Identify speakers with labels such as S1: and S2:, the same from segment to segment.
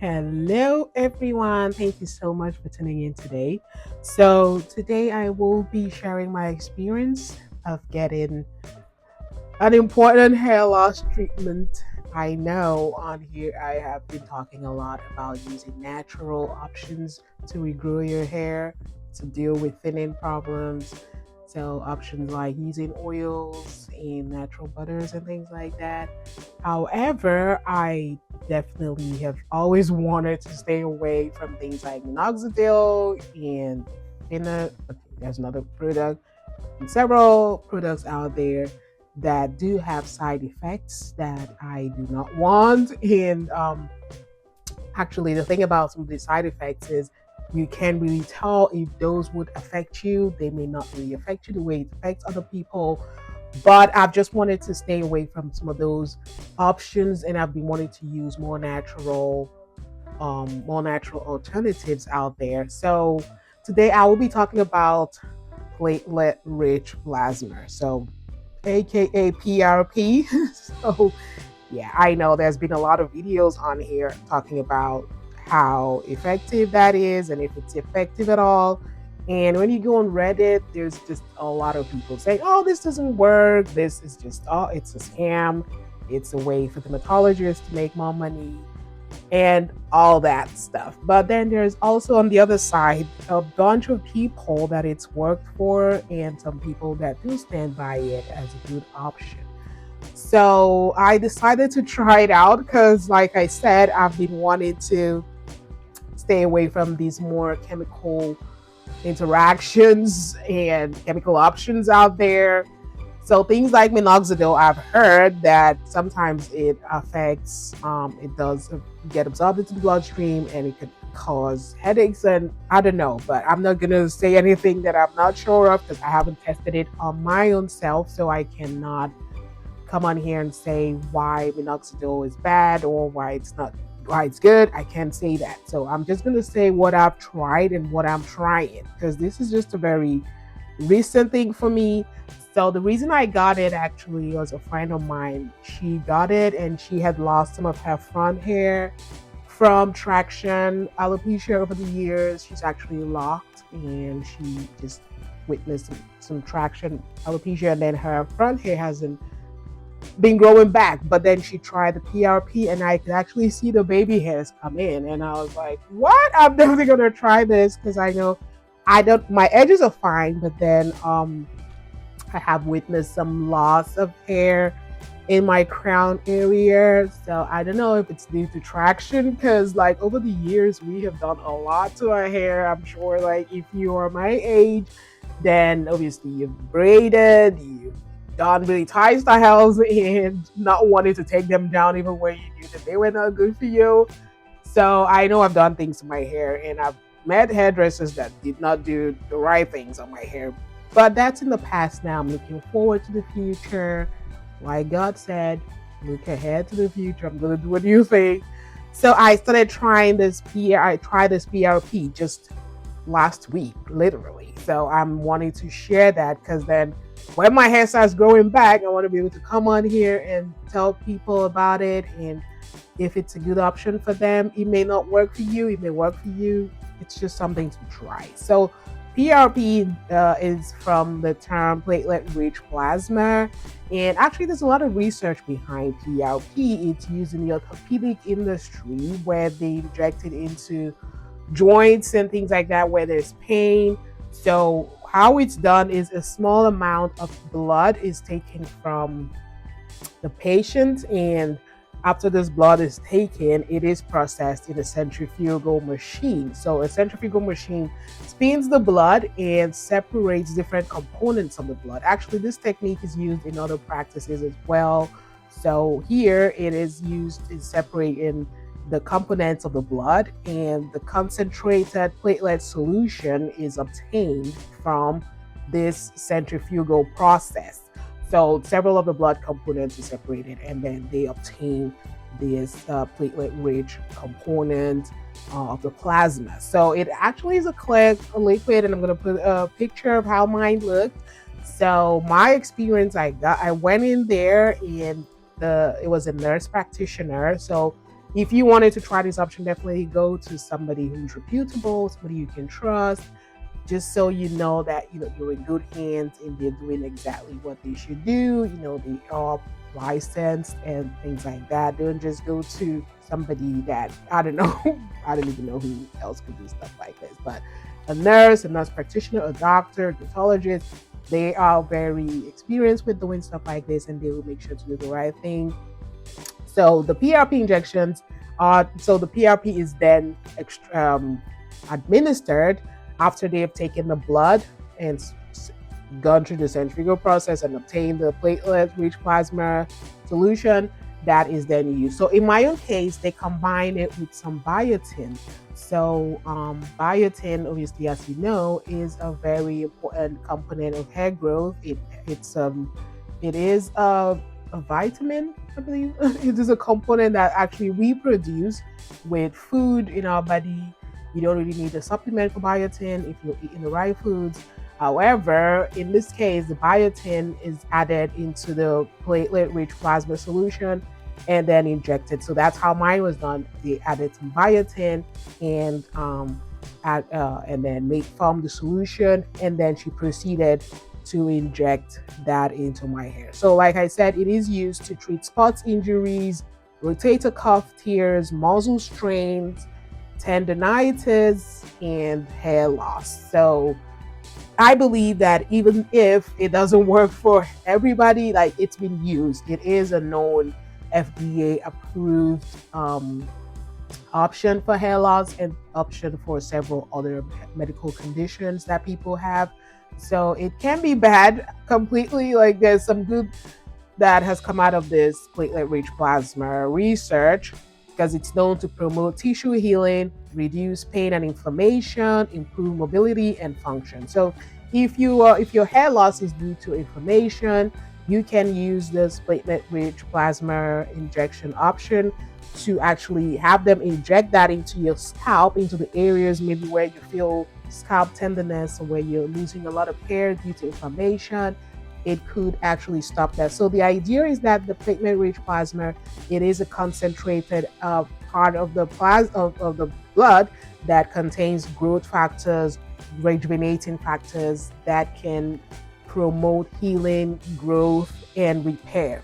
S1: Hello, everyone. Thank you so much for tuning in today. So, today I will be sharing my experience of getting an important hair loss treatment. I know on here I have been talking a lot about using natural options to regrow your hair, to deal with thinning problems. So, options like using oils and natural butters and things like that. However, I definitely have always wanted to stay away from things like minoxidil and thinner. Okay, there's another product and several products out there that do have side effects that I do not want. And actually, the thing about some of the side effects is you can't really tell if those would affect you. They may not really affect you the way it affects other people. But I've just wanted to stay away from some of those options, and I've been wanting to use more natural alternatives out there. So today I will be talking about platelet-rich plasma. So aka PRP. So yeah, I know there's been a lot of videos on here talking about how effective that is and if it's effective at all. And when you go on Reddit, there's just a lot of people saying, oh, this doesn't work. This is just, oh, it's a scam. It's a way for dermatologists to make more money and all that stuff. But then there's also on the other side a bunch of people that it's worked for and some people that do stand by it as a good option. So I decided to try it out because, like I said, I've been wanting to stay away from these more chemical interactions and chemical options out there. So things like minoxidil, I've heard that sometimes it affects, it does get absorbed into the bloodstream and it could cause headaches. And I don't know, but I'm not gonna say anything that I'm not sure of because I haven't tested it on my own self. So I cannot come on here and say why minoxidil is bad or why it's good. I can't say that. So I'm just gonna say what I've tried and what I'm trying because this is just a very recent thing for me. So the reason I got it actually was a friend of mine. She got it and she had lost some of her front hair from traction alopecia over the years. She's actually locked and she just witnessed some traction alopecia and then her front hair hasn't been growing back. But then she tried the PRP and I could actually see the baby hairs come in. And I was like, what? I'm definitely gonna try this because I know I don't my edges are fine, but then I have witnessed some loss of hair in my crown area. So I don't know if it's due to traction because like over the years we have done a lot to our hair. I'm sure like if you are my age, then obviously you've braided, you've done really tight styles and not wanting to take them down even when you knew that they were not good for you. So I know I've done things to my hair and I've met hairdressers that did not do the right things on my hair. But that's in the past now. I'm looking forward to the future. Like God said, look ahead to the future. I'm gonna do a new thing. So I started trying I tried this PRP just last week, literally. So I'm wanting to share that because then when my hair starts growing back, I want to be able to come on here and tell people about it. And if it's a good option for them, it may not work for you, it may work for you. It's just something to try. So PRP is from the term platelet rich plasma. And actually, there's a lot of research behind PRP. It's used in the orthopedic industry where they inject it into joints and things like that where there's pain. So how it's done is a small amount of blood is taken from the patient, and after this blood is taken, it is processed in a centrifugal machine. So a centrifugal machine spins the blood and separates different components of the blood. Actually, this technique is used in other practices as well. So here it is used in separating the components of the blood, and the concentrated platelet solution is obtained from this centrifugal process. So several of the blood components are separated, and then they obtain this platelet-rich component of the plasma. So it actually is a clear liquid, and I'm going to put a picture of how mine looked. So my experience, I went in there, and it was a nurse practitioner. So if you wanted to try this option, definitely go to somebody who's reputable, somebody you can trust, just so you know that you're in good hands and they're doing exactly what they should do. They are licensed and things like that. Don't just go to somebody that I don't know. I don't even know who else could do stuff like this, but a nurse practitioner, a doctor, a dermatologist, they are very experienced with doing stuff like this, and they will make sure to do the right thing. So the PRP injections are so the PRP is then administered after they have taken the blood and gone through the centrifugal process and obtained the platelet-rich plasma solution that is then used. So in my own case, they combine it with some biotin. So biotin, obviously, as you know, is a very important component of hair growth. It is a vitamin, I believe. It is a component that actually we produce with food in our body. You don't really need a supplement for biotin if you're eating the right foods. However, in this case, the biotin is added into the platelet-rich plasma solution and then injected. So that's how mine was done. They added some biotin and then made from the solution, and then she proceeded to inject that into my hair. So like I said, it is used to treat spots injuries, rotator cuff tears, muscle strains, tendonitis, and hair loss. So I believe that even if it doesn't work for everybody, like it's been used, it is a known FDA approved option for hair loss and option for several other medical conditions that people have. So it can be bad completely. Like there's some good that has come out of this platelet-rich plasma research because it's known to promote tissue healing, reduce pain and inflammation, improve mobility and function. So if your hair loss is due to inflammation, you can use this platelet-rich plasma injection option to actually have them inject that into your scalp, into the areas maybe where you feel scalp tenderness or where you're losing a lot of hair due to inflammation. It could actually stop that. So the idea is that the platelet-rich plasma, it is a concentrated part of the of the blood that contains growth factors, rejuvenating factors that can promote healing, growth, and repair.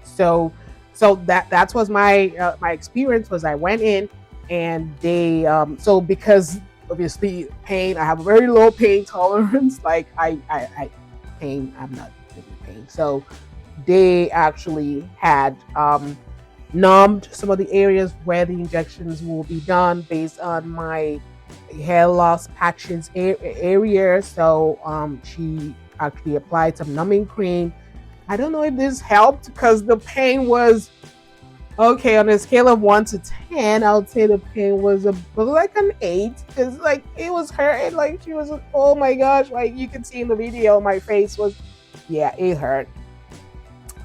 S1: So that was my experience. Was I went in and they so because obviously pain, I have a very low pain tolerance. Like I pain, I'm not really pain. So they actually had numbed some of the areas where the injections will be done based on my hair loss patches area. So she actually applied some numbing cream. I don't know if this helped because the pain was okay on a scale of 1 to 10. I would say the pain was like an 8 because like it was hurting. Like she was, oh my gosh! Like you can see in the video, my face was, yeah, it hurt.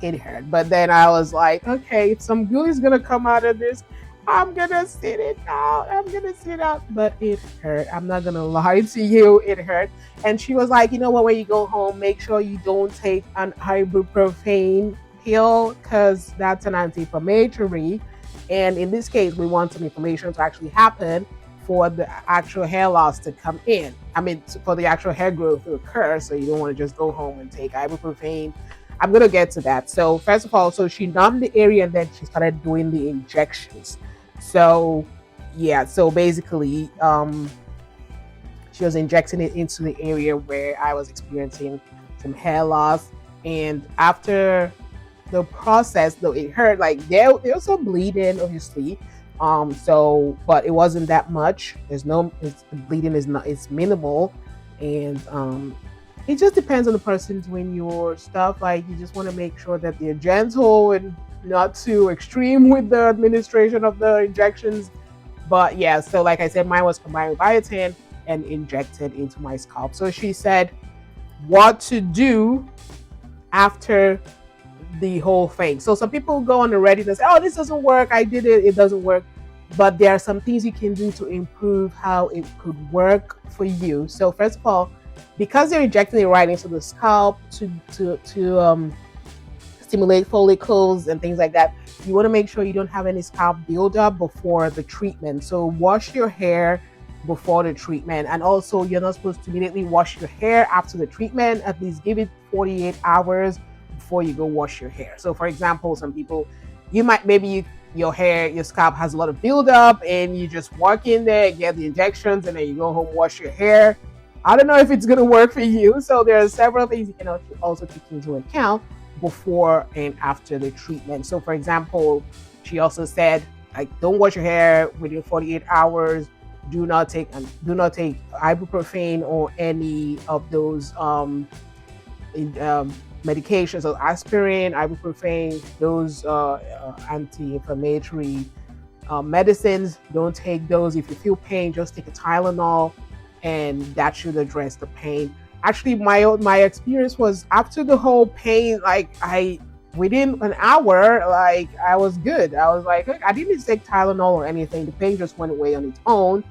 S1: It hurt. But then I was like, okay, if some good is gonna come out of this, I'm gonna sit it out. I'm gonna sit out. But it hurt. I'm not gonna lie to you. It hurt. And she was like, you know what? When you go home, make sure you don't take an ibuprofen pill because that's an anti-inflammatory. And in this case, we want some inflammation to actually happen for the actual hair loss to come in. I mean, for the actual hair growth to occur. So you don't want to just go home and take ibuprofen. I'm going to get to that. So first of all, so she numbed the area and then she started doing the injections. So yeah, so basically, she was injecting it into the area where I was experiencing some hair loss. And after the process, though it hurt, like there was some bleeding, obviously. So but it wasn't that much. The bleeding is not, it's minimal. And it just depends on the person doing your stuff. Like you just want to make sure that they're gentle and not too extreme with the administration of the injections. But yeah, so like I said, mine was combined with biotin and injected into my scalp. So she said what to do after the whole thing. So some people go on the Reddit and say, oh, this doesn't work. I did it. It doesn't work. But there are some things you can do to improve how it could work for you. So first of all, because they're injecting it right into the scalp to stimulate follicles and things like that. You want to make sure you don't have any scalp buildup before the treatment. So wash your hair before the treatment. And also, you're not supposed to immediately wash your hair after the treatment. At least give it 48 hours before you go wash your hair. So for example, some people, you might, your hair, your scalp has a lot of buildup and you just walk in there, get the injections, and then you go home, wash your hair. I don't know if it's going to work for you. So there are several things you can also take into account before and after the treatment. So for example, she also said, like, don't wash your hair within 48 hours. Do not take ibuprofen or any of those medications, or aspirin, ibuprofen, those anti-inflammatory medicines. Don't take those. If you feel pain, just take a Tylenol, and that should address the pain. Actually, my experience was after the whole pain, like within an hour, like I was good. I was like, I didn't take Tylenol or anything. The pain just went away on its own.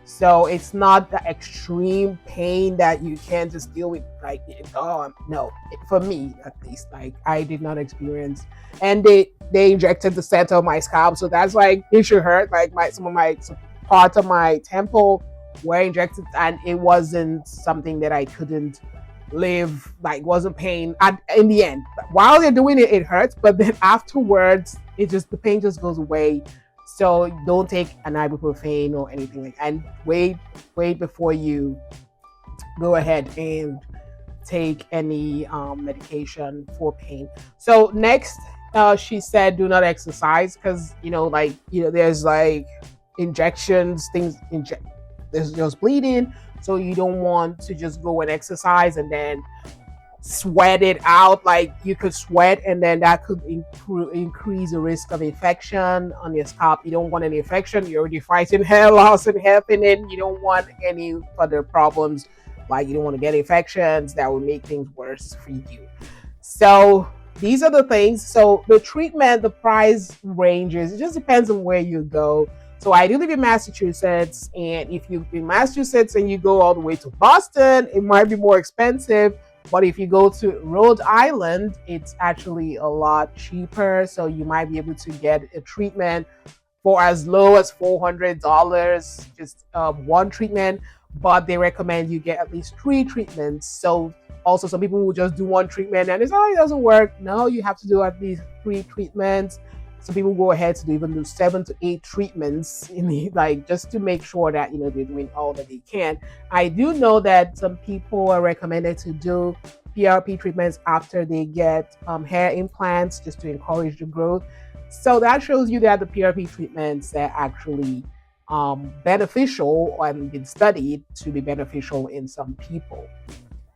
S1: So it's not the extreme pain that you can just deal with. Like, oh no, for me at least, like I did not experience. And they injected the center of my scalp, so that's like it should hurt. Like some of my parts of my temple were injected, and it wasn't something that I couldn't live, like wasn't pain in the end. While they're doing it, it hurts, but then afterwards the pain just goes away. So don't take an ibuprofen or anything like that. And wait before you go ahead and take any medication for pain. So next, she said do not exercise, because there's like injections, there's bleeding, so you don't want to just go and exercise and then sweat it out. Like you could sweat and then that could increase the risk of infection on your scalp. You don't want any infection. You're already fighting hair loss and hair thinning. You don't want any further problems, like you don't want to get infections that will make things worse for you. So these are the things. So the treatment, the price ranges, it just depends on where you go. So I do live in Massachusetts, and if you're in Massachusetts and you go all the way to Boston, it might be more expensive. But if you go to Rhode Island, it's actually a lot cheaper. So you might be able to get a treatment for as low as $400, just one treatment. But they recommend you get at least 3 treatments. So also some people will just do one treatment and it's, it doesn't work. No, you have to do at least 3 treatments. Some people go ahead to even do 7 to 8 treatments, like just to make sure that they're doing all that they can. I do know that some people are recommended to do PRP treatments after they get hair implants, just to encourage the growth. So that shows you that the PRP treatments are actually beneficial and been studied to be beneficial in some people.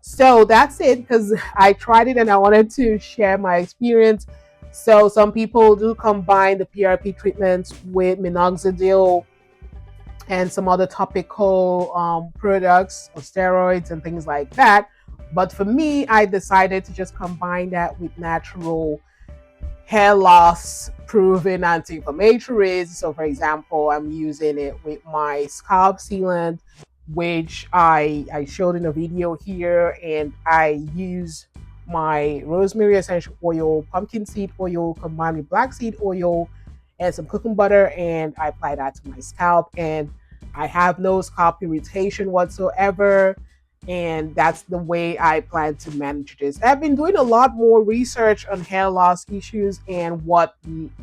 S1: So that's it, because I tried it and I wanted to share my experience. So some people do combine the PRP treatments with minoxidil and some other topical products or steroids and things like that. But for me, I decided to just combine that with natural hair loss proven anti-inflammatories. So for example, I'm using it with my scalp sealant, which I showed in a video here, and I use my rosemary essential oil, pumpkin seed oil combined with black seed oil and some cooking butter, and I apply that to my scalp, and I have no scalp irritation whatsoever. And that's the way I plan to manage this. I've been doing a lot more research on hair loss issues and what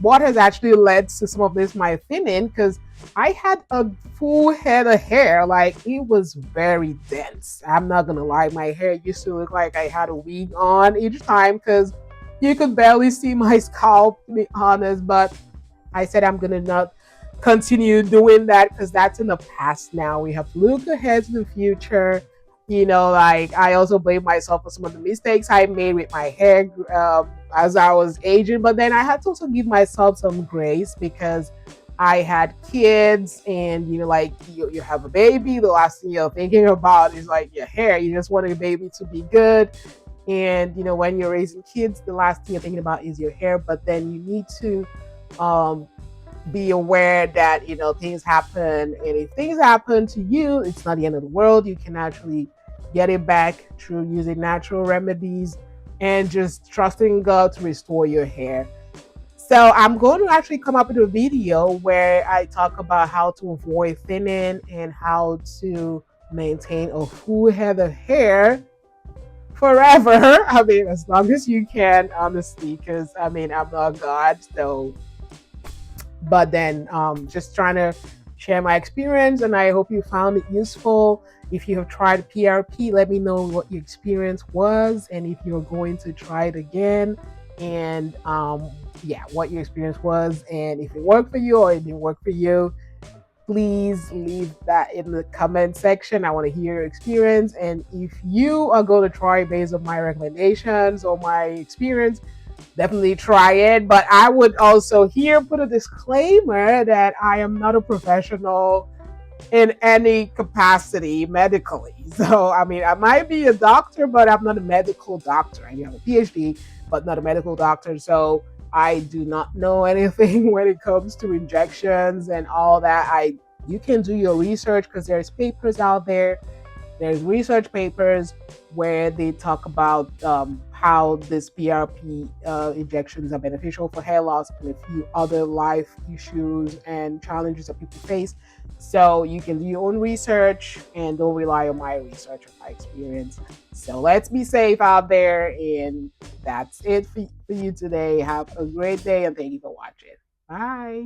S1: has actually led to some of this, my thinning, because I had a full head of hair. Like, it was very dense. I'm not gonna lie, my hair used to look like I had a wig on each time, because you could barely see my scalp, to be honest. But I said I'm gonna not continue doing that, because that's in the past now. We have to look ahead to the future. Like, I also blame myself for some of the mistakes I made with my hair as I was aging. But then I had to also give myself some grace, because I had kids, and like you have a baby, the last thing you're thinking about is like your hair. You just want your baby to be good. And when you're raising kids, the last thing you're thinking about is your hair. But then you need to be aware that things happen, and if things happen to you, it's not the end of the world. You can actually get it back through using natural remedies. and just trusting God to restore your hair. So I'm going to actually come up with a video where I talk about how to avoid thinning and how to maintain a full head of hair forever. I mean, as long as you can, honestly, because I mean, I'm not God, so but then just trying to share my experience, and I hope you found it useful. If you have tried PRP, let me know what your experience was, and if you're going to try it again, and yeah, what your experience was, and if it worked for you or it didn't work for you. Please leave that in the comment section. I want to hear your experience, and if you are going to try based on my recommendations or my experience, definitely try it. But I would also here put a disclaimer that I am not a professional in any capacity medically. So, I mean, I might be a doctor, but I'm not a medical doctor. I have a PhD, but not a medical doctor. So, I do not know anything when it comes to injections and all that. You can do your research because there's papers out there, there's research papers where they talk about how this PRP injections are beneficial for hair loss and a few other life issues and challenges that people face. So you can do your own research and don't rely on my research or my experience. So let's be safe out there. And that's it for you today. Have a great day and thank you for watching. Bye.